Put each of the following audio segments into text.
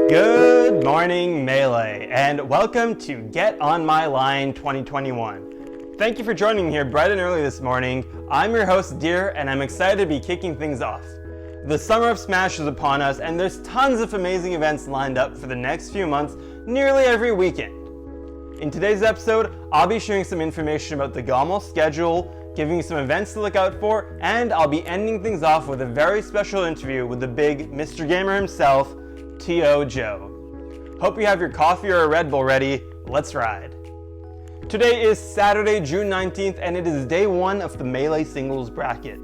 Good morning, Melee, and welcome to Get On My Line 2021. Thank you for joining me here bright and early this morning. I'm your host, Dhir, and I'm excited to be kicking things off. The summer of Smash is upon us, and there's tons of amazing events lined up for the next few months, nearly every weekend. In today's episode, I'll be sharing some information about the Gomel schedule, giving you some events to look out for, and I'll be ending things off with a very special interview with the big Mr. Gamer himself, T.O. Joe. Hope you have your coffee or a Red Bull ready. Let's ride. Today is Saturday, June 19th, and it is day one of the Melee singles bracket.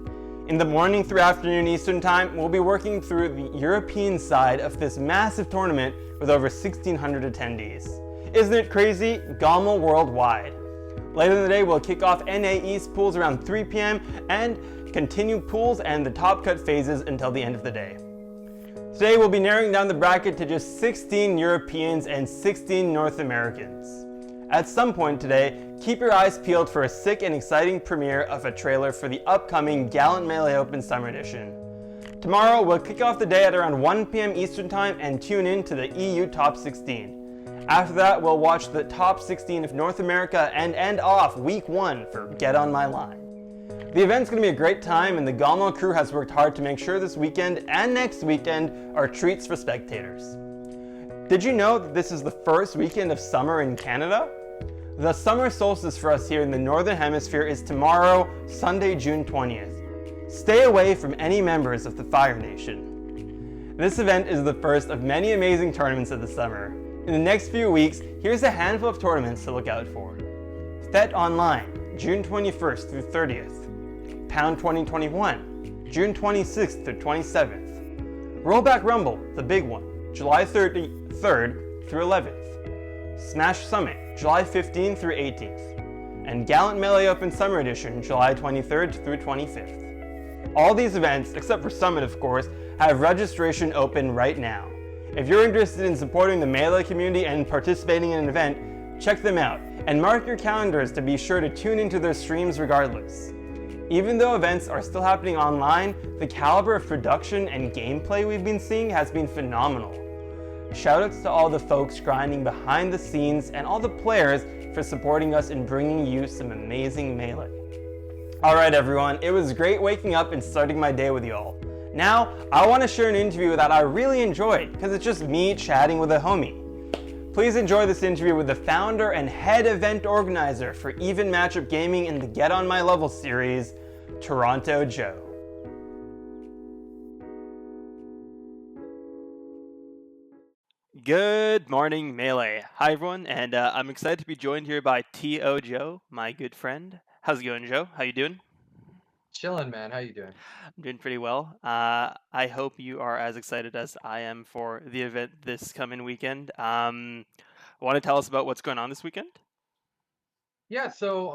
In the morning through afternoon Eastern Time, we'll be working through the European side of this massive tournament with over 1,600 attendees. Isn't it crazy? Gomel worldwide. Later in the day, we'll kick off NA East pools around 3 p.m. and continue pools and the top cut phases until the end of the day. Today we'll be narrowing down the bracket to just 16 Europeans and 16 North Americans. At some point today, keep your eyes peeled for a sick and exciting premiere of a trailer for the upcoming Gallant Melee Open Summer Edition. Tomorrow we'll kick off the day at around 1 p.m. Eastern Time and tune in to the EU Top 16. After that, we'll watch the Top 16 of North America and end off Week 1 for Get On My Line. The event's going to be a great time, and the Gomel crew has worked hard to make sure this weekend and next weekend are treats for spectators. Did you know that this is the first weekend of summer in Canada? The summer solstice for us here in the Northern Hemisphere is tomorrow, Sunday, June 20th. Stay away from any members of the Fire Nation. This event is the first of many amazing tournaments of the summer. In the next few weeks, here's a handful of tournaments to look out for. FET Online, June 21st through 30th. Pound 2021, June 26th through 27th. Rollback Rumble, the big one, July 3rd through 11th. Smash Summit, July 15th through 18th. And Gallant Melee Open Summer Edition, July 23rd through 25th. All these events, except for Summit of course, have registration open right now. If you're interested in supporting the Melee community and participating in an event, check them out, and mark your calendars to be sure to tune into their streams regardless. Even though events are still happening online, the caliber of production and gameplay we've been seeing has been phenomenal. Shoutouts to all the folks grinding behind the scenes and all the players for supporting us in bringing you some amazing Melee. Alright everyone, it was great waking up and starting my day with y'all. Now, I want to share an interview that I really enjoyed, because it's just me chatting with a homie. Please enjoy this interview with the founder and head event organizer for Even Matchup Gaming in the Get On My Level series, Toronto Joe. Good morning, Melee. Hi everyone, and I'm excited to be joined here by T.O. Joe, my good friend. How's it going, Joe? How you doing? Chilling, man. How you doing? I'm doing pretty well. I hope you are as excited as I am for the event this coming weekend. Want to tell us about what's going on this weekend? Yeah, so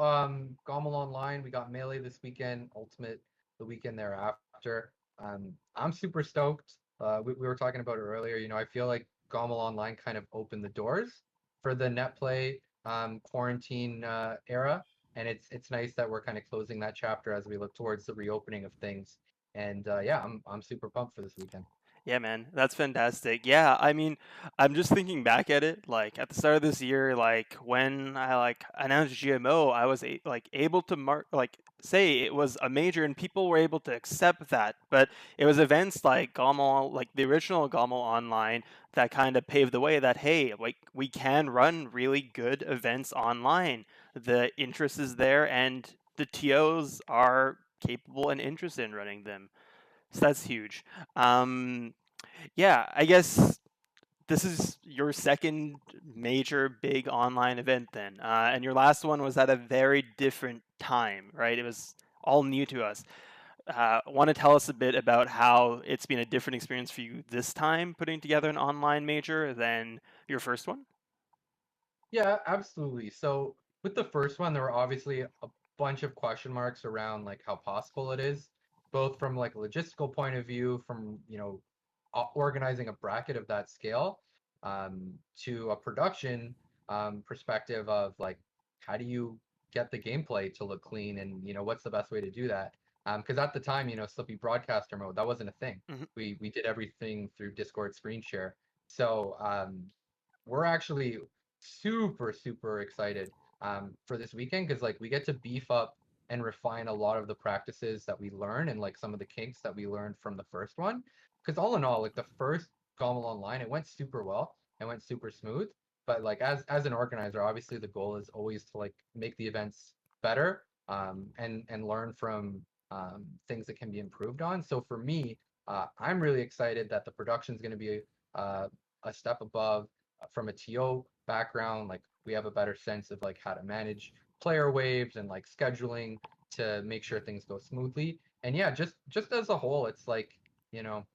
Gomel Online, we got Melee this weekend, Ultimate the weekend thereafter. I'm super stoked. We were talking about it earlier. I feel like Gomel Online kind of opened the doors for the net play quarantine era, and it's nice that we're kind of closing that chapter as we look towards the reopening of things. And yeah, I'm super pumped for this weekend. Yeah, man, that's fantastic. Yeah, I mean, I'm just thinking back at it, like at the start of this year, like when I announced GMO, I was able to say it was a major, and people were able to accept that. But it was events like Gomel, like the original Gomel Online, that kind of paved the way. That hey, like we can run really good events online. The interest is there, and the TOs are capable and interested in running them. So that's huge. Yeah, I guess this is your second major big online event then. And your last one was at a very different time, right? It was all new to us. Want to tell us a bit about how it's been a different experience for you this time putting together an online major than your first one? Yeah, absolutely. So with the first one, there were obviously a bunch of question marks around like how possible it is, both from like a logistical point of view, from organizing a bracket of that scale, to a production perspective of like how do you get the gameplay to look clean, and what's the best way to do that? Because at the time, Slippy broadcaster mode, that wasn't a thing. Mhm. We did everything through Discord screen share. So we're actually super excited for this weekend because like we get to beef up and refine a lot of the practices that we learn and like some of the kinks that we learned from the first one. Because all in all, like the first Gomel Online, it went super well. It went super smooth. But like as an organizer, obviously the goal is always to like make the events better and learn from things that can be improved on. So for me, I'm really excited that the production is going to be uh, a step above from a TO background. Like we have a better sense of like how to manage player waves and like scheduling to make sure things go smoothly. And yeah, just as a whole, it's like, you know,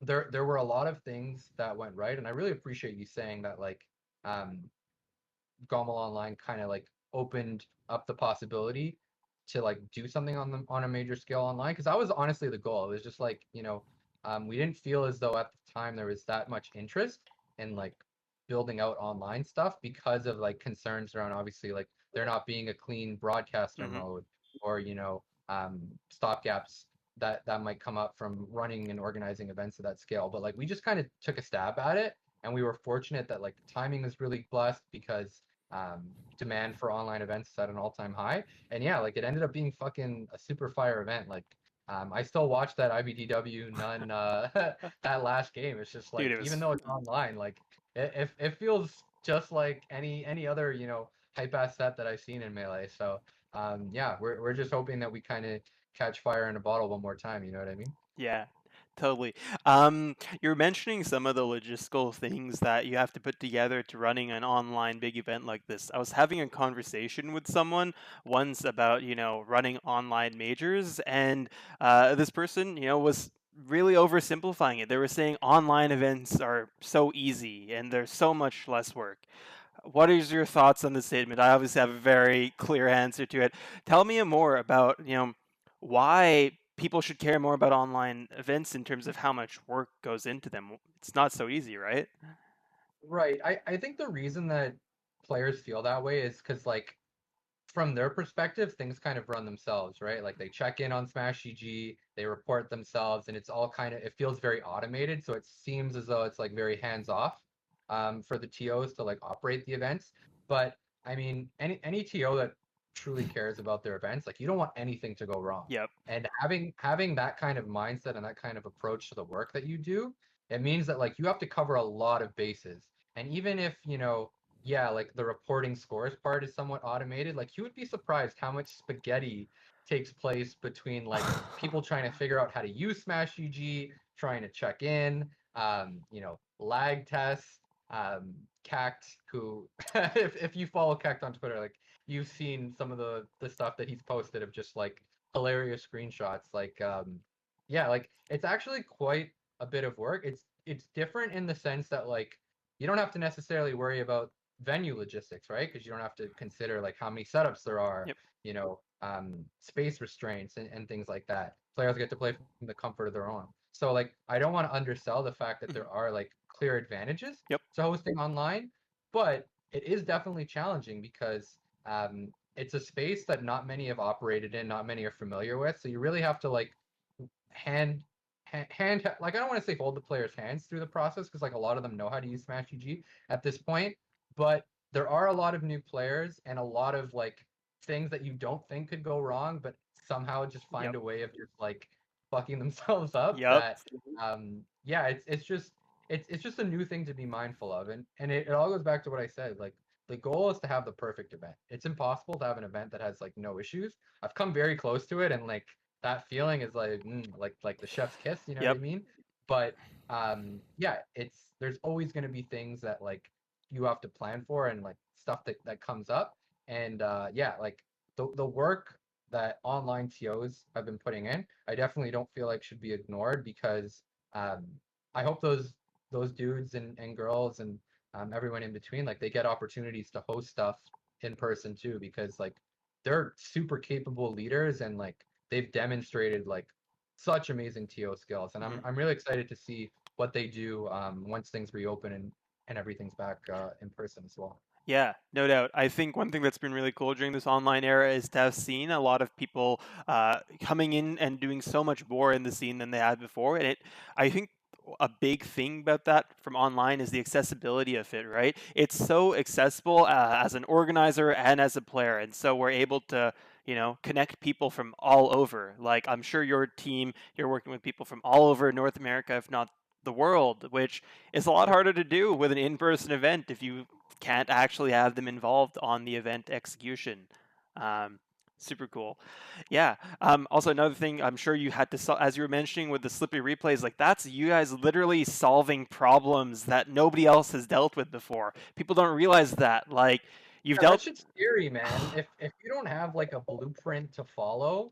there were a lot of things that went right. And I really appreciate you saying that like um Gomel Online kind of like opened up the possibility to like do something on a major scale online because that was honestly the goal. It was just like, we didn't feel as though at the time there was that much interest in like building out online stuff because of like concerns around obviously like there not being a clean broadcaster Hmm. mode or stopgaps that might come up from running and organizing events of that scale. But like we just kind of took a stab at it and we were fortunate that like the timing was really blessed because um, demand for online events is at an all-time high. And yeah, like it ended up being fucking a super fire event. Like I still watch that IBDW none that last game. It's just Dude, like it even was. though it's online, like it feels just like any other hype ass set that I've seen in Melee. So yeah, we're just hoping that we kind of catch fire in a bottle one more time. You know what I mean? Yeah, totally. You're mentioning some of the logistical things that you have to put together to running an online big event like this. I was having a conversation with someone once about, running online majors, and this person, was really oversimplifying it. They were saying online events are so easy and there's so much less work. What is your thoughts on this statement? I obviously have a very clear answer to it. Tell me more about, why people should care more about online events in terms of how much work goes into them. It's not so easy, right? Right. I think the reason that players feel that way is because like from their perspective, things kind of run themselves, right? Like they check in on Smash GG, they report themselves, and it's all kind of it feels very automated. So it seems as though it's like very hands off for the TOs to like operate the events. But I mean, any TO that truly cares about their events, like you don't want anything to go wrong. Yep. And having that kind of mindset and that kind of approach to the work that you do, it means that like you have to cover a lot of bases. And even if, yeah, like the reporting scores part is somewhat automated. Like you would be surprised how much spaghetti takes place between like people trying to figure out how to use Smash GG, trying to check in, lag tests, Cact, who if you follow Cact on Twitter, like you've seen some of the stuff that he's posted of just like hilarious screenshots. Like yeah, like it's actually quite a bit of work. It's different in the sense that like you don't have to necessarily worry about venue logistics, right? Because you don't have to consider like how many setups there are, Yep. space restraints and things like that. Players get to play from the comfort of their own. So like I don't want to undersell the fact that Mhm. there are like clear advantages Yep. to hosting online, but it is definitely challenging because it's a space that not many have operated in, not many are familiar with. So you really have to like hand like I don't want to say hold the player's hands through the process because like a lot of them know how to use Smash GG at this point, but there are a lot of new players and a lot of like things that you don't think could go wrong, but somehow just find Yep. a way of just like fucking themselves up Yep. that yeah, it's just a new thing to be mindful of. And it all goes back to what I said. Like the goal is to have the perfect event. It's impossible to have an event that has like no issues. I've come very close to it and like that feeling is like like the chef's kiss, you know what I Yep. mean? But yeah, it's there's always going to be things that like you have to plan for and like stuff that comes up. And yeah, like the work that online TOs have been putting in, I definitely don't feel like should be ignored because um I hope those dudes and girls and everyone in between like they get opportunities to host stuff in person too because like they're super capable leaders and like they've demonstrated like such amazing TO skills, and I'm Mhm. I'm really excited to see what they do once things reopen and everything's back in person as well. Yeah, no doubt. I think one thing that's been really cool during this online era is to have seen a lot of people coming in and doing so much more in the scene than they had before. And I think a big thing about that from online is the accessibility of it, right? It's so accessible as an organizer and as a player, and so we're able to, connect people from all over. Like I'm sure your team, you're working with people from all over North America, if not the world, which is a lot Yep. harder to do with an in-person event if you can't actually have them involved on the event execution. Um, Super cool. Yeah. Also, another thing, I'm sure you had to, as you were mentioning with the slippery replays, like that's you guys literally solving problems that nobody else has dealt with before. People don't realize that. Like, you've Yeah, that dealt. shit's scary, man. If you don't have like a blueprint to follow,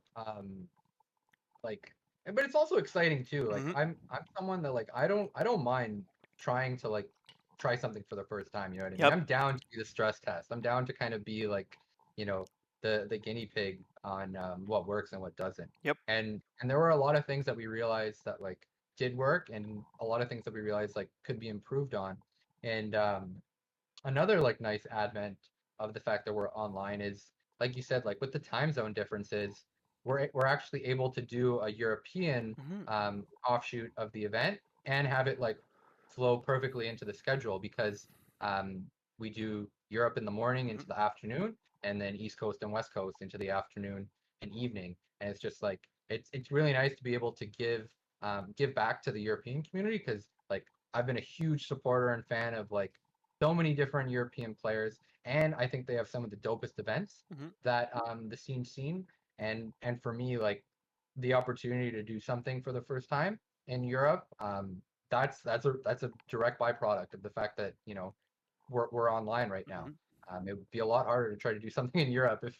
like, but it's also exciting too. Like Mhm. I'm someone that like I don't mind trying to like try something for the first time. You know what I mean? Yep. I'm down to do the stress test. I'm down to kind of be like, you know, the guinea pig on what works and what doesn't. Yep. And there were a lot of things that we realized that like did work, and a lot of things that we realized like could be improved on. And another like nice advent of the fact that we're online is like you said, like with the time zone differences, we're actually able to do a European Mhm. offshoot of the event and have it like flow perfectly into the schedule because um, we do Europe in the morning Mhm. into the afternoon, and then East Coast and West Coast into the afternoon and evening. And it's just like it's really nice to be able to give back to the European community because like I've been a huge supporter and fan of like so many different European players, and I think they have some of the dopest events Mhm. that the scene's seen. And for me, like the opportunity to do something for the first time in Europe, that's a direct byproduct of the fact that we're online right now. Mhm. It would be a lot harder to try to do something in Europe if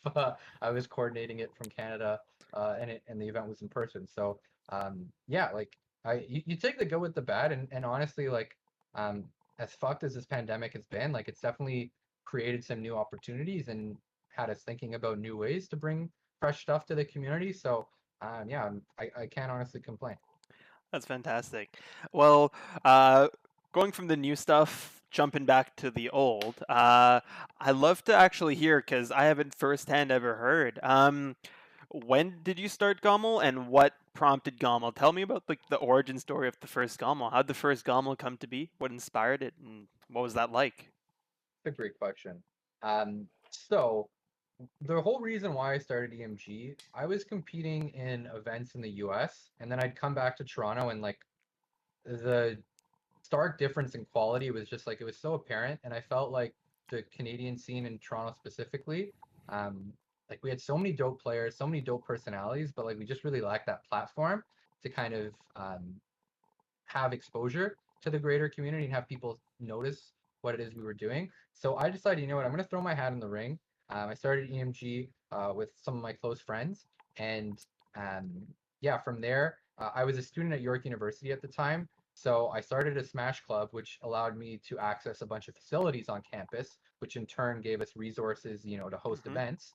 I was coordinating it from Canada and the event was in person. So yeah, like you take the good with the bad, and honestly, like um, as fucked as this pandemic has been, like it's definitely created some new opportunities and had us thinking about new ways to bring fresh stuff to the community. So yeah, I can't honestly complain. That's fantastic. Well, uh, going from the new stuff, jumping back to the old, I love to actually hear because I haven't firsthand ever heard. When did you start Gomel, and what prompted Gomel? Tell me about the origin story of the first Gomel. How'd the first Gomel come to be? What inspired it, and what was that like? A great question. So the whole reason why I started EMG, I was competing in events in the US, and then I'd come back to Toronto, and like the stark difference in quality was just like it was so apparent, and I felt like the Canadian scene in Toronto specifically, um, like we had so many dope players, so many dope personalities, but like we just really lacked that platform to kind of have exposure to the greater community and have people notice what it is we were doing. So I decided, you know what, I'm going to throw my hat in the ring. I started EMG with some of my close friends, and um, yeah, from there, I was a student at York University at the time. So I started a Smash Club, which allowed me to access a bunch of facilities on campus, which in turn gave us resources, to host Hmm. events.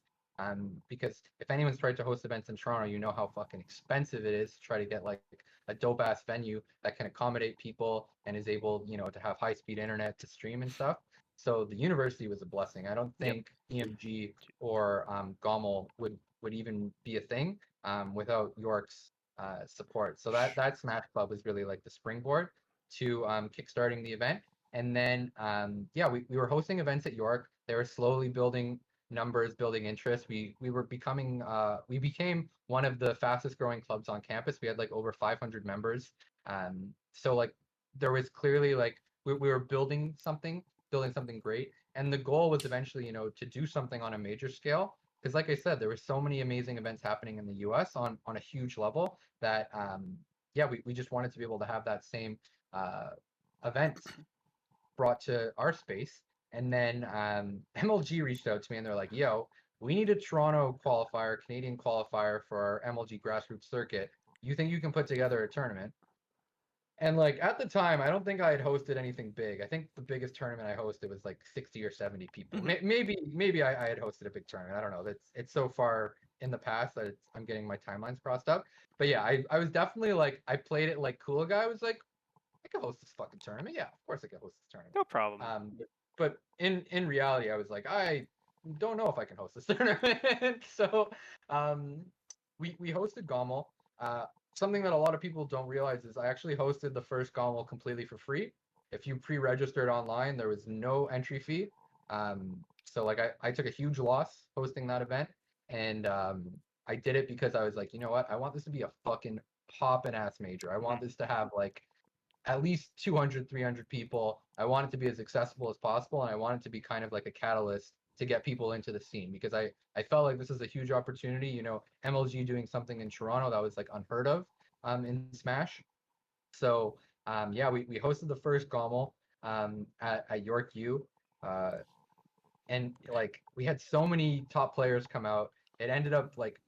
Because if anyone's tried to host events in Toronto, you know how fucking expensive it is to try to get like a dope ass venue that can accommodate people and is able, to have high speed internet to stream and stuff. So the university was a blessing. I don't Yep. think EMG or Gomel would even be a thing without York's support. So that Smash Club was really like the springboard to kickstarting the event. And then yeah, we were hosting events at York. They were slowly building numbers, building interest. We became one of the fastest growing clubs on campus. We had like over 500 members. So like there was clearly like we were building something great. And the goal was eventually, to do something on a major scale. Because like I said, there were so many amazing events happening in the US on a huge level that yeah, we just wanted to be able to have that same uh, event brought to our space. And then MLG reached out to me and they're like, yo, we need a Toronto qualifier, Canadian qualifier for our MLG grassroots circuit. You think you can put together a tournament? And like at the time, I don't think I had hosted anything big. I think the biggest tournament I hosted was like 60 or 70 people. Hmm. Maybe I had hosted a big tournament. I don't know. It's so far in the past that I'm getting my timelines crossed up. But yeah, I was definitely like I played it like cool guy. I was like, I could host this fucking tournament. Yeah, of course I could host this tournament. No problem. But in reality, I was like, I don't know if I can host this tournament. So um, we hosted Gomel. something that a lot of people don't realize is I actually hosted the first Gomel completely for free. If you pre-registered online, there was no entry fee. So like I took a huge loss hosting that event, and I did it because I was like, you know what? I want this to be a fucking poppin' ass major. I want Mhm. this to have like at least 200, 300 people. I want it to be as accessible as possible, and I want it to be kind of like a catalyst to get people into the scene because I felt like this is a huge opportunity. You know, MLG doing something in Toronto that was like unheard of in Smash. So yeah, we hosted the first Gommel at York U. Uh, and like we had so many top players come out. It ended up like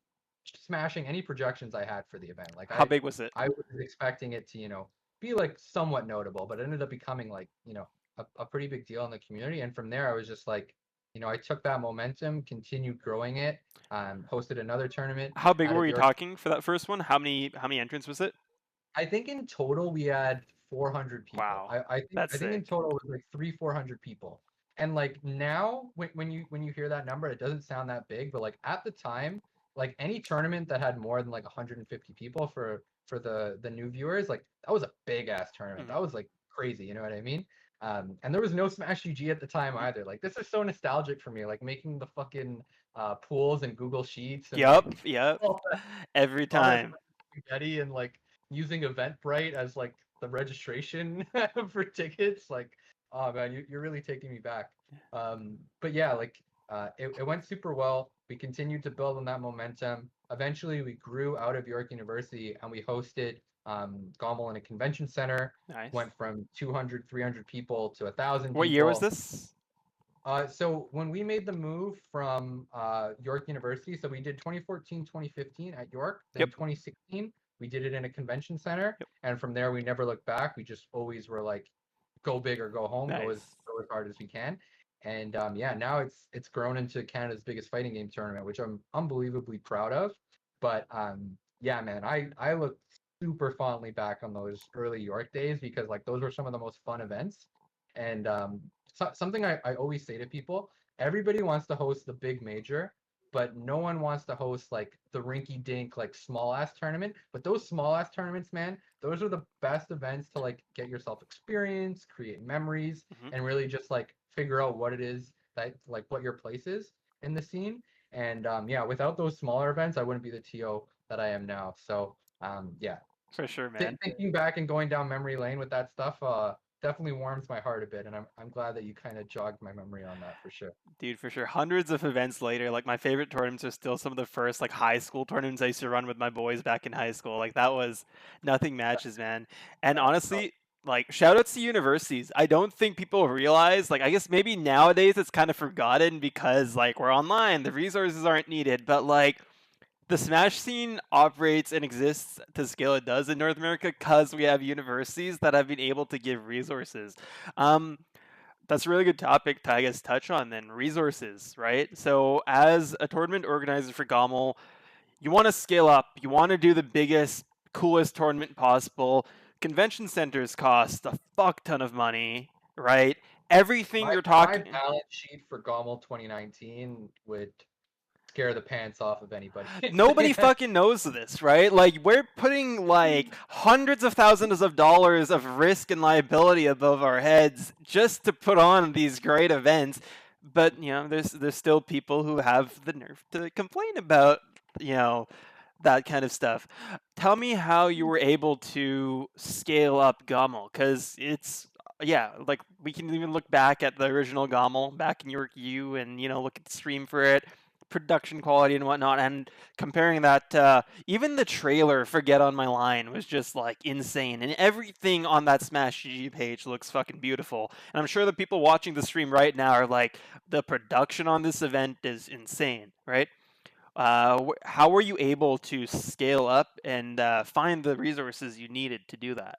smashing any projections I had for the event. Like How big was it? I was expecting it to, be like somewhat notable, but it ended up becoming like, a pretty big deal in the community. And from there I was just like, I took that momentum, continued growing it, hosted another tournament How big out were of you York. talking for that first one? How many entrants was it? I think in total we had 400 people. Wow, I think in that's total it was like 400 people. And like now when you hear that number, it doesn't sound that big, but like at the time, like any tournament that had more than like 150 people for the new viewers, like that was a big ass tournament. sick. That was like crazy, you know what I mean? And there was no Smash UG at the time either. Like this is so nostalgic for me, like making the fucking pools and Google Sheets and Yup, like yup. all Every all that time. spaghetti and like using Eventbrite as like the registration for tickets. Like, oh man, you're really taking me back. But yeah, like it went super well. We continued to build on that momentum. Eventually, we grew out of York University and we hosted Gommel in a convention center. Nice. Went from 200, 300 people to 1,000 What year was people. this? So when we made the move from York University, so we did 2014, 2015 at York, then Yep. 2016, we did it in a convention center, Yep. and from there we never looked back. We just always were like, go big or go home, go as Nice. go as hard as we can. And yeah, now it's grown into Canada's biggest fighting game tournament, which I'm unbelievably proud of. But yeah, man, I look super fondly back on those early York days because like those were some of the most fun events. And something I always say to people, everybody wants to host the big major, but no one wants to host like the rinky dink, like small ass tournament. But those small ass tournaments, man, those are the best events to like get yourself experience, create memories, Hmm. and really just like figure out what it is that like what your place is in the scene. And yeah, without those smaller events, I wouldn't be the TO that I am now. So yeah, For sure, man. thinking back and going down memory lane with that stuff definitely warms my heart a bit, and I'm glad that you kind of jogged my memory on that for sure. Dude, for sure. Hundreds of events later, like my favorite tournaments are still some of the first like high school tournaments I used to run with my boys back in high school. Like that was nothing matches, man. And No, honestly, like shout outs to universities. I don't think people realize, like I guess maybe nowadays it's kind of forgotten because like we're online, the resources aren't needed, but like the Smash scene operates and exists to scale it does in North America because we have universities that have been able to give resources. Um, that's a really good topic to, I guess, touch on then resources, right? So, as a tournament organizer for Gommel, you want to scale up, you want to do the biggest, coolest tournament possible. Convention centers cost a fuck ton of money, right? Everything my you're my talking. balance sheet for Gomel 2019 would scare the pants off of anybody. Nobody fucking knows this, right? Like we're putting like hundreds of thousands of dollars of risk and liability above our heads just to put on these great events. But there's still people who have the nerve to complain about you know that kind of stuff. Tell me how you were able to scale up Gommel, because it's yeah, like we can even look back at the original Gommel back in York U and look at the stream for it, production quality and whatnot, and comparing that. Even the trailer for Get on My Line was just like insane, and everything on that Smash GG page looks fucking beautiful. And I'm sure the people watching the stream right now are like, the production on this event is insane, right? How were you able to scale up and find the resources you needed to do that?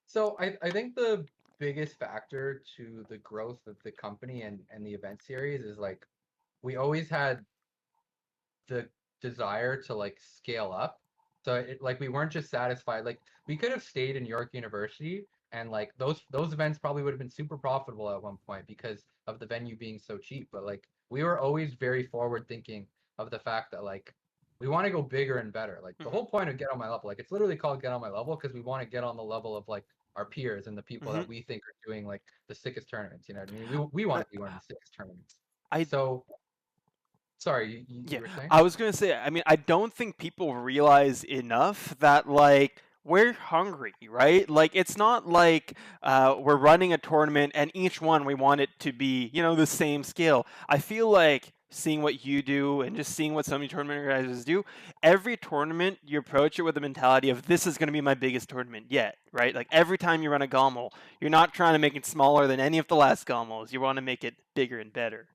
So I think the biggest factor to the growth of the company and the event series is like we always had the desire to like scale up. So like we weren't just satisfied. Like we could have stayed in York University and like those events probably would have been super profitable at one point because of the venue being so cheap. But like we were always very forward thinking of the fact that like we want to go bigger and better. Like the Mhm. whole point of Get on My Level, like it's literally called Get on My Level because we want to get on the level of like our peers and the people Mhm. that we think are doing like the sickest tournaments. You know what I mean? We want I to be one of the sickest tournaments. I So sorry, Yeah, you were saying? I was gonna say, I mean, I don't think people realize enough that like we're hungry, right? Like it's not like we're running a tournament and each one we want it to be, the same scale. I feel like seeing what you do and just seeing what so many tournament organizers do, every tournament you approach it with the mentality of this is gonna be my biggest tournament yet, right? Like every time you run a Gommel, you're not trying to make it smaller than any of the last Gommels. You want to make it bigger and better.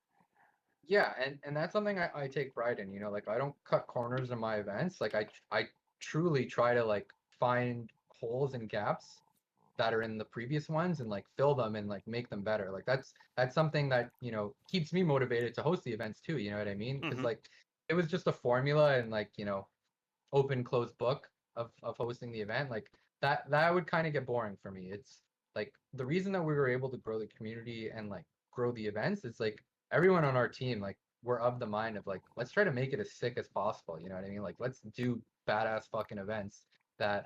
Yeah, and that's something I take pride in, you know, like I don't cut corners in my events. Like I truly try to like find holes and gaps that are in the previous ones and like fill them and like make them better. Like that's something that, you know, keeps me motivated to host the events too, you know what I mean? Because Hmm. like it was just a formula and like, you know, open closed book of hosting the event. Like that would kind of get boring for me. It's like the reason that we were able to grow the community and like grow the events is like everyone on our team, like we're of the mind of like let's try to make it as sick as possible. You know what I mean? Like let's do badass fucking events that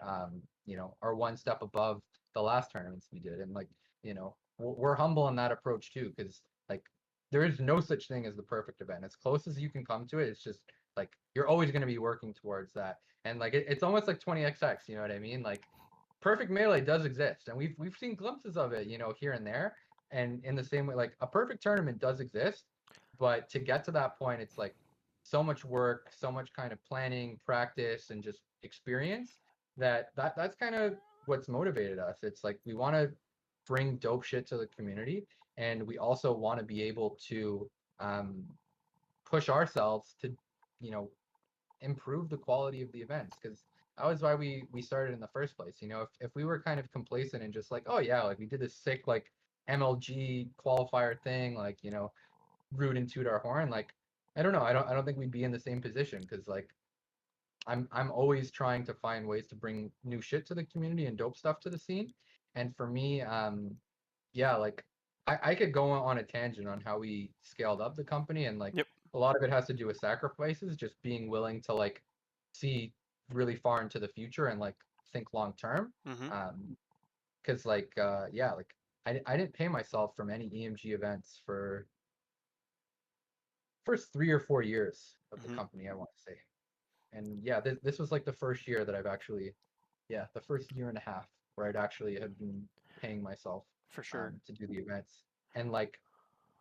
you know, are one step above the last tournaments we did. And like, you know, we're humble in that approach too, because like there is no such thing as the perfect event. As close as you can come to it, it's just like you're always going to be working towards that. And like it's almost like 20xx, you know what I mean? Like perfect melee does exist, and we've seen glimpses of it, you know, here and there. And in the same way, like a perfect tournament does exist, but to get to that point, it's like so much work, so much kind of planning, practice, and just experience that's kind of what's motivated us. It's like we want to bring dope shit to the community, and we also want to be able to um, push ourselves to, you know, improve the quality of the events because that was why we started in the first place. You know, if we were kind of complacent and just like, oh yeah, like we did this sick like MLG qualifier thing, like, you know, root and toot our horn, like I don't know, I don't think we'd be in the same position because like I'm always trying to find ways to bring new shit to the community and dope stuff to the scene. And for me, yeah, like I could go on a tangent on how we scaled up the company and like Yep. a lot of it has to do with sacrifices, just being willing to like see really far into the future and like think long term. Hmm. Because like yeah, like I didn't pay myself from any EMG events for first 3 or 4 years of the Hmm. company, I want to say. And yeah, this was like the first year that I've actually, yeah, the first year and a half where I'd actually have been paying myself For sure. to do the events. And like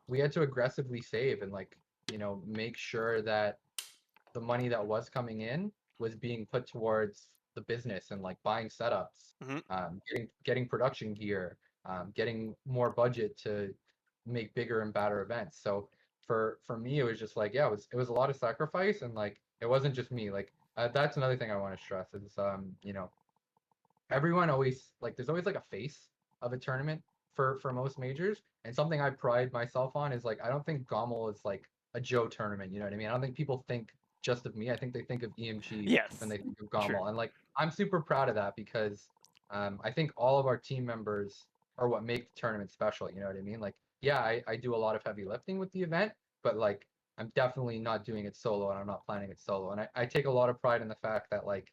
we had to aggressively save and like, you know, make sure that the money that was coming in was being put towards the business and like buying setups, Hmm. getting production gear, getting more budget to make bigger and badder events. So for me, it was just like, yeah, it was a lot of sacrifice and like it wasn't just me. Like that's another thing I want to stress is you know, everyone always like there's always like a face of a tournament for most majors, and something I pride myself on is like I don't think Gommel is like a Joe tournament. You know what I mean? I don't think people think just of me. I think they think of EMG when Yes. they think of Sure. Gommel, and like I'm super proud of that because I think all of our team members are what make the tournament special. You know what I mean? Like yeah, I do a lot of heavy lifting with the event, but like I'm definitely not doing it solo, and I'm not planning it solo, and I take a lot of pride in the fact that like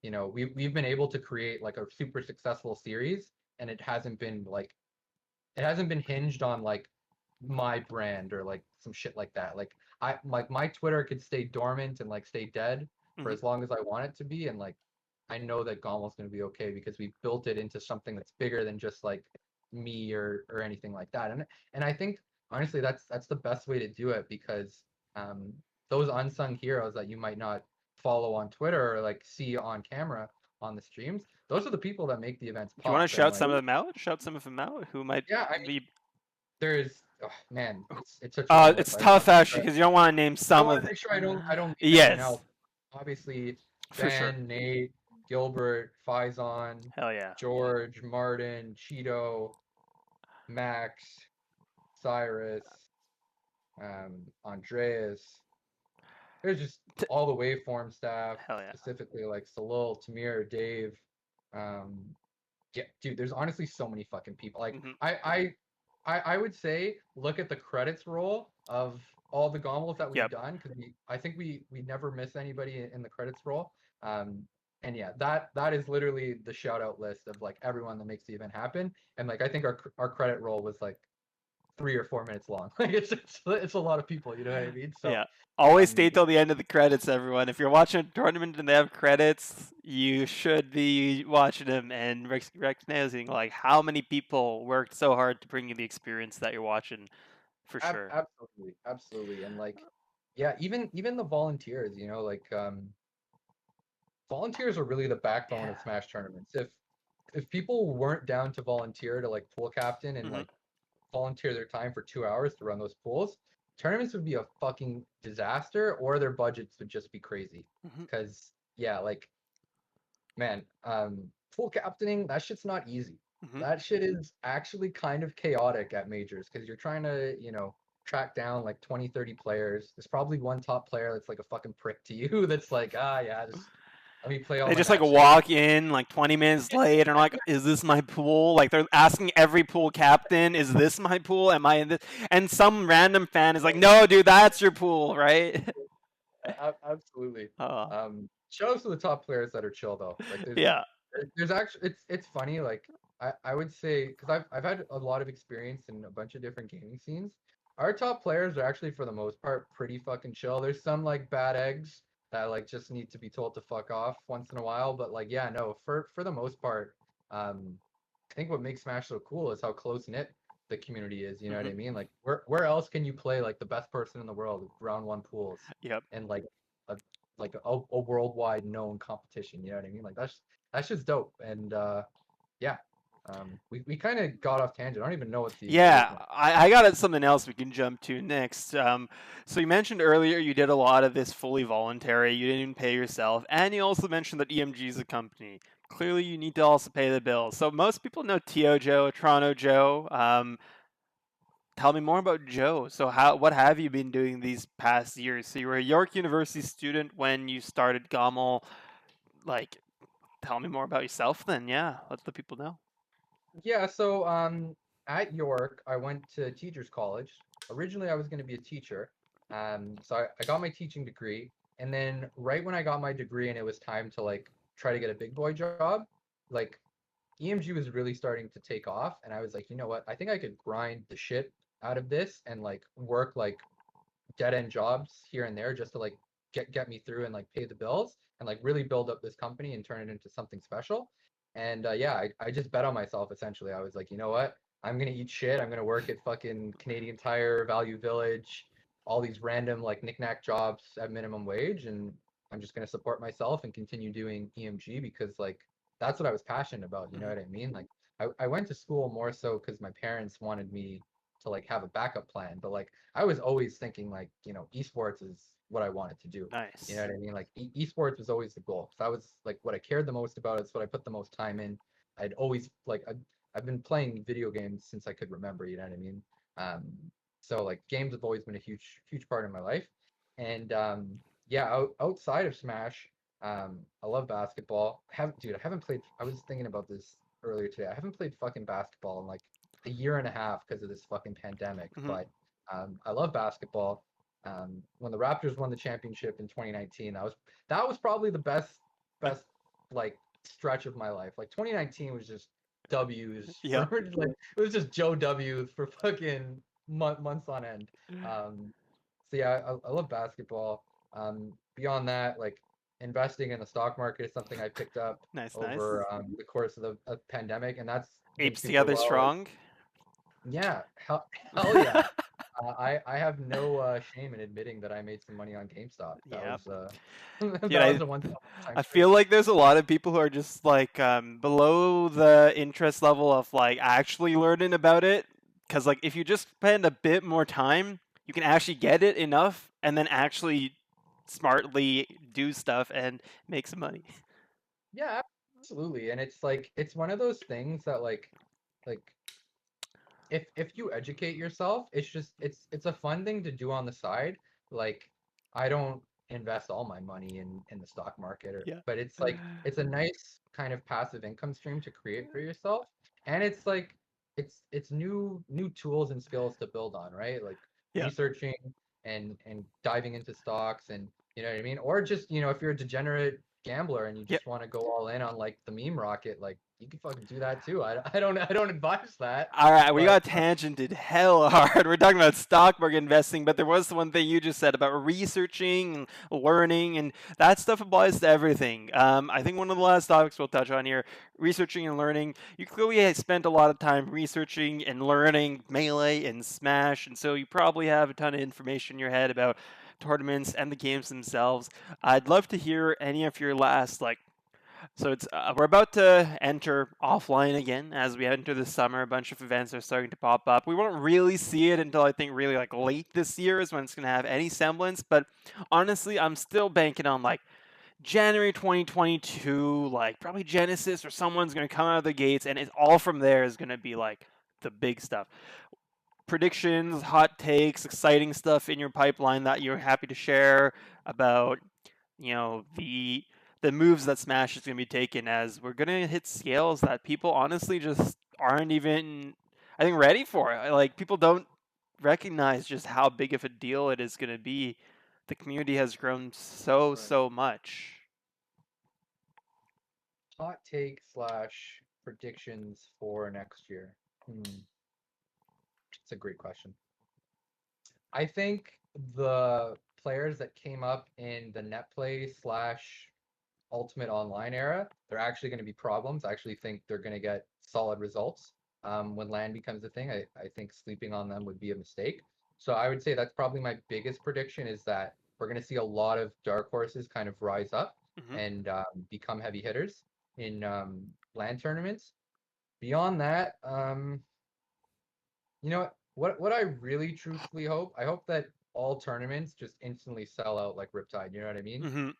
you know we've been able to create like a super successful series and it hasn't been hinged on like my brand or like some shit like that. Like I like my Twitter could stay dormant and like stay dead for Hmm. as long as I want it to be, and like I know that Gommel's going to be okay because we built it into something that's bigger than just like me or anything like that. And I think honestly that's the best way to do it because um those unsung heroes that you might not follow on Twitter or like see on camera on the streams, those are the people that make the events Do you want to pop. And shout like some of them out? Shout some of them out who might yeah, I mean be. there's oh, man, it's such a long list. It's tough actually because you don't want to name I some want of to them. make sure I don't leave anyone Yes, out. Obviously, for sure. Ben, Nate, Gilbert, Faison, Hell yeah. George, Martin, Cheeto, Max, Cyrus, Andreas. There's just T- all the waveform staff, Hell yeah. specifically like Salil, Tamir, Dave. Um, yeah, dude, there's honestly so many fucking people. Like Hmm. I would say look at the credits roll of all the Gomels that we've Yep. done because I think we never miss anybody in the credits roll. And yeah, that is literally the shout out list of like everyone that makes the event happen. And like I think our credit roll was like 3 or 4 minutes long. Like it's a lot of people, you know what I mean? So Yeah. Always stay um till the end of the credits, everyone. If you're watching a tournament and they have credits, you should be watching them and recognizing like how many people worked so hard to bring you the experience that you're watching, for sure. absolutely, absolutely. And like yeah, even the volunteers, you know, like volunteers are really the backbone Yeah. of Smash tournaments. If people weren't down to volunteer to like pool captain and Hmm. like volunteer their time for 2 hours to run those pools, tournaments would be a fucking disaster or their budgets would just be crazy. Hmm. Because yeah, like man, pool captaining, that shit's not easy. Hmm. That shit is actually kind of chaotic at majors because you're trying to, track down like 20, 30 players. There's probably one top player that's like a fucking prick to you that's like, yeah, just let me play all They my just like matches. walk in like 20 minutes late and are like, "Is this my pool?" Like they're asking every pool captain, "Is this my pool? Am I in this?" And some random fan is like, "No, dude, that's your pool, right?" Absolutely. Uh, Shout outs to the top players that are chill though. Like yeah. there's actually it's funny. Like I would say because I've had a lot of experience in a bunch of different gaming scenes. Our top players are actually for the most part pretty fucking chill. There's some like bad eggs that like just need to be told to fuck off once in a while. But like yeah, no, for the most part, I think what makes Smash so cool is how close knit the community is. You know what Hmm. I mean? Like where else can you play like the best person in the world with round one pools Yep. and a a worldwide known competition? You know what I mean? Like that's just dope. And yeah, we kind of got off tangent. I don't even know what the Yeah, original. I got something else we can jump to next. So you mentioned earlier you did a lot of this fully voluntary. You didn't even pay yourself, and you also mentioned that EMG is a company. Clearly, you need to also pay the bills. So most people know TO Joe, Toronto Joe. Tell me more about Joe. So what have you been doing these past years? So you were a York University student when you started Gomel. Like, tell me more about yourself then. Yeah, let the people know. Yeah, so at York, I went to teachers college. Originally, I was going to be a teacher. So I got my teaching degree, and then right when I got my degree and it was time to like try to get a big boy job, like EMG was really starting to take off, and I was like, you know what? I think I could grind the shit out of this and like work like dead end jobs here and there just to like get me through and like pay the bills and like really build up this company and turn it into something special. And yeah, I just bet on myself essentially. I was like, you know what? I'm gonna eat shit. I'm gonna work at fucking Canadian Tire, Value Village, all these random like knickknack jobs at minimum wage, and I'm just gonna support myself and continue doing EMG because like that's what I was passionate about. You know Hmm. what I mean? Like I went to school more so because my parents wanted me to like have a backup plan, but like I was always thinking like, esports is what I wanted to do. You know Nice. what I mean? Like esports was always the goal. So that was like what I cared the most about. It's what I put the most time in. I'd always like I've been playing video games since I could remember. You know what I mean? Um, so like games have always been a huge part of my life. And yeah, outside of Smash, I love basketball. I haven't played. I was thinking about this earlier today. I haven't played fucking basketball in like a year and a half because of this fucking pandemic. Hmm. But I love basketball. When the Raptors won the championship in 2019, that was probably the best like stretch of my life. Like 2019 was just W's for Yep. like it was just Joe W's for fucking months on end. Um, so yeah, I love basketball. Beyond that, like investing in the stock market is something I picked up Nice, nice. over the course of the pandemic, and that's been Apes super together well. strong. Yeah, hell yeah. I have no shame in admitting that I made some money on GameStop. That Yep. was Dude, that was a one-time I stream. feel like there's a lot of people who are just like below the interest level of like actually learning about it. Because like if you just spend a bit more time, you can actually get it enough and then actually smartly do stuff and make some money. Yeah, absolutely. And it's like it's one of those things that like if you educate yourself, it's a fun thing to do on the side. Like I don't invest all my money in the stock market Yeah. but it's like it's a nice kind of passive income stream to create for yourself. And it's like it's new tools and skills to build on, right? Like Yeah. researching and diving into stocks, and you know what I mean? Or just, if you're a degenerate gambler and you Yep. just want to go all in on like the meme rocket, like you can fucking do that too. I don't advise that, All right, we but got tangented hella hard. We're talking about stock market investing, but there was one thing you just said about researching and learning, and that stuff applies to everything. I think one of the last topics we'll touch on here, researching and learning. You clearly have spent a lot of time researching and learning Melee and Smash, and so you probably have a ton of information in your head about tournaments and the games themselves. I'd love to hear any of your last so it's we're about to enter offline again as we enter the summer. A bunch of events are starting to pop up. We won't really see it until I think really like late this year is when it's going to have any semblance. But honestly, I'm still banking on like January 2022, like probably Genesis or someone's going to come out of the gates, and it's all from there is going to be like the big stuff. Predictions, hot takes, exciting stuff in your pipeline that you're happy to share about the moves that Smash is going to be taking, as we're going to hit scales that people honestly just aren't even, I think, ready for. Like, people don't recognize just how big of a deal it is going to be. The community has grown right. so much. Hot take slash predictions for next year. Hmm, it's a great question. I think the players that came up in the net play slash Ultimate Online era, they're actually going to be problems. I actually think they're going to get solid results when LAN becomes a thing. I think sleeping on them would be a mistake. So I would say that's probably my biggest prediction, is that we're going to see a lot of dark horses kind of rise up Hmm. and become heavy hitters in LAN tournaments. Beyond that, you know what I really truthfully hope? I hope that all tournaments just instantly sell out like Riptide. You know what I mean? Hmm.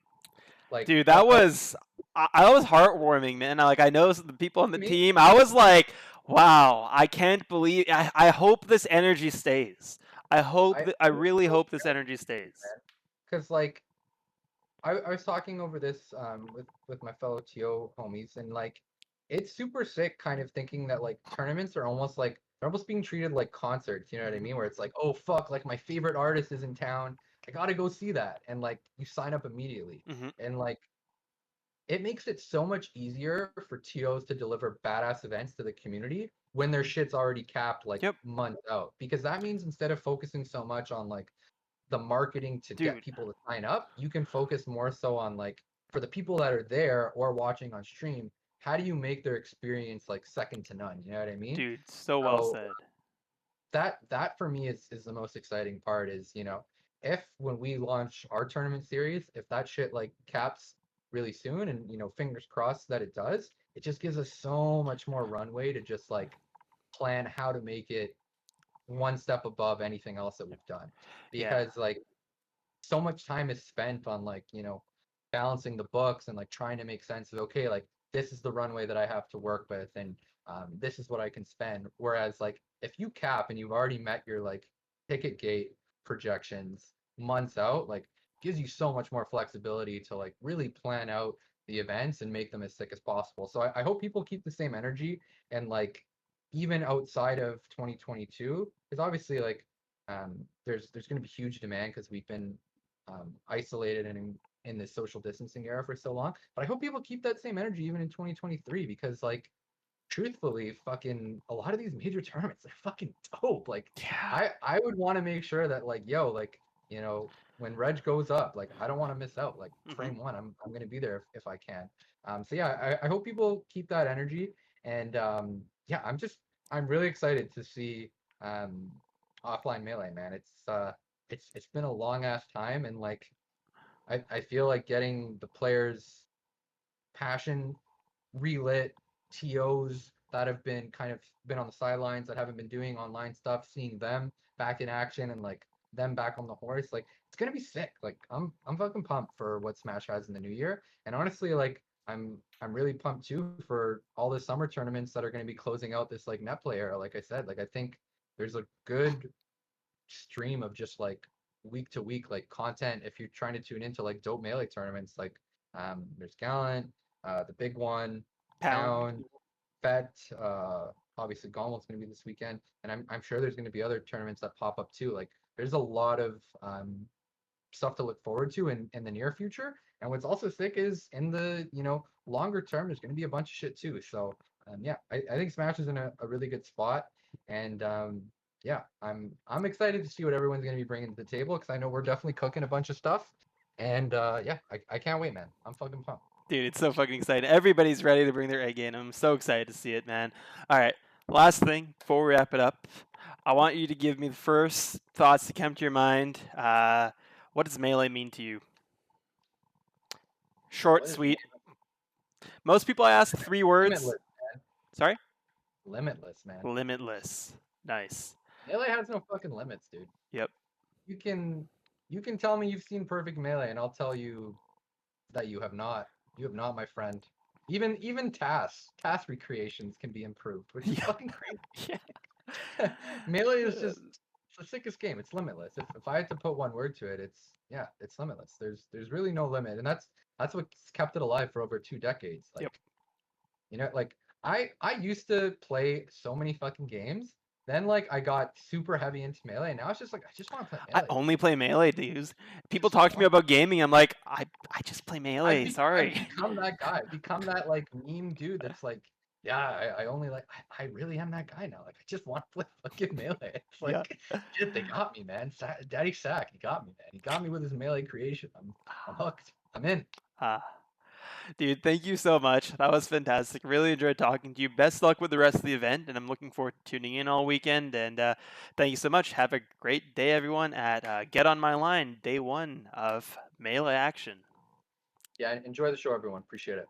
Like, Dude, that was heartwarming, man. Like, I know the people on the me, team. I was like, wow, I can't believe. I hope this energy stays. I I really so hope this energy stays. because like I was talking over this with my fellow TO homies, and like it's super sick kind of thinking that like tournaments are almost like they're almost being treated like concerts, you know what I Hmm. mean? Where it's like, oh fuck, like my favorite artist is in town. I gotta go see that. And like you sign up immediately. Hmm. And like it makes it so much easier for TOs to deliver badass events to the community when their shit's already capped like Yep, months out. Because that means instead of focusing so much on like the marketing to get dude. people to sign up, you can focus more so on like for the people that are there or watching on stream, how do you make their experience like second to none? You know what I mean? Dude, so well So said. that for me is the most exciting part, is, if when we launch our tournament series, if that shit like caps really soon, and fingers crossed that it does, it just gives us so much more runway to just like plan how to make it one step above anything else that we've done. Yeah. Because like so much time is spent on like balancing the books and like trying to make sense of, okay, like this is the runway that I have to work with, and this is what I can spend. Whereas like if you cap and you've already met your like ticket gate projections months out, like gives you so much more flexibility to like really plan out the events and make them as sick as possible. So I hope people keep the same energy, and like even outside of 2022, because obviously like there's going to be huge demand because we've been isolated and in this social distancing era for so long. But I hope people keep that same energy even in 2023, because like truthfully, fucking a lot of these major tournaments, they're fucking dope. Like Yeah. I would want to make sure that like, yo, like, when Reg goes up, like I don't want to miss out. Like Hmm. frame one, I'm gonna be there if I can. So yeah, I hope people keep that energy. And yeah, I'm really excited to see um offline melee, man. It's been a long ass time, and like I feel like getting the players' passion relit, TOs that have been kind of been on the sidelines that haven't been doing online stuff, seeing them back in action and like them back on the horse, like it's gonna be sick. Like I'm fucking pumped for what Smash has in the new year. And honestly, like I'm really pumped too for all the summer tournaments that are gonna be closing out this like net play era. Like I said, like I think there's a good stream of just like week to week like content if you're trying to tune into like dope melee tournaments. Like there's Gallant, the big one, Pound. Pound, Bet, obviously Gomel's going to be this weekend, and I'm sure there's going to be other tournaments that pop up too. Like there's a lot of stuff to look forward to in the near future. And what's also sick is in the longer term, there's going to be a bunch of shit too. So yeah, I think Smash is in a really good spot, and yeah, I'm excited to see what everyone's going to be bringing to the table because I know we're definitely cooking a bunch of stuff, and yeah, I can't wait, man. I'm fucking pumped. Dude, it's so fucking exciting. Everybody's ready to bring their A game. I'm so excited to see it, man. All right, last thing before we wrap it up, I want you to give me the first thoughts that come to your mind. What does melee mean to you? Short, What is sweet. Most people I ask 3 words. limitless, man? Sorry? Limitless, man. Limitless. Nice. Melee has no fucking limits, dude. Yep. You can tell me you've seen perfect melee, and I'll tell you that you have not. You have not, my friend. Even task recreations can be improved, which is Yeah. fucking crazy. Yeah. Melee is just it's the sickest game. It's limitless. If I had to put one word to it, it's limitless. There's really no limit, and that's what's kept it alive for over 2 decades. Like Yep. like I used to play so many fucking games. Then like I got super heavy into melee, and now it's just like I just want to play I melee. only play melee, dudes. People Just talk to me want about gaming. I'm like, I just play melee. I've Sorry. become that guy. I've become that like meme dude that's like, yeah, I only like I really am that guy now. Like I just want to play fucking melee. It's Yeah. like shit, they got me, man. Daddy Sack, he got me, man. He got me with his melee creation. I'm hooked. I'm in. Ah. Dude, thank you so much. That was fantastic. Really enjoyed talking to you. Best luck with the rest of the event, and I'm looking forward to tuning in all weekend. And thank you so much. Have a great day, everyone, at Get On My Line, day 1 of Melee Action. Yeah, enjoy the show, everyone. Appreciate it.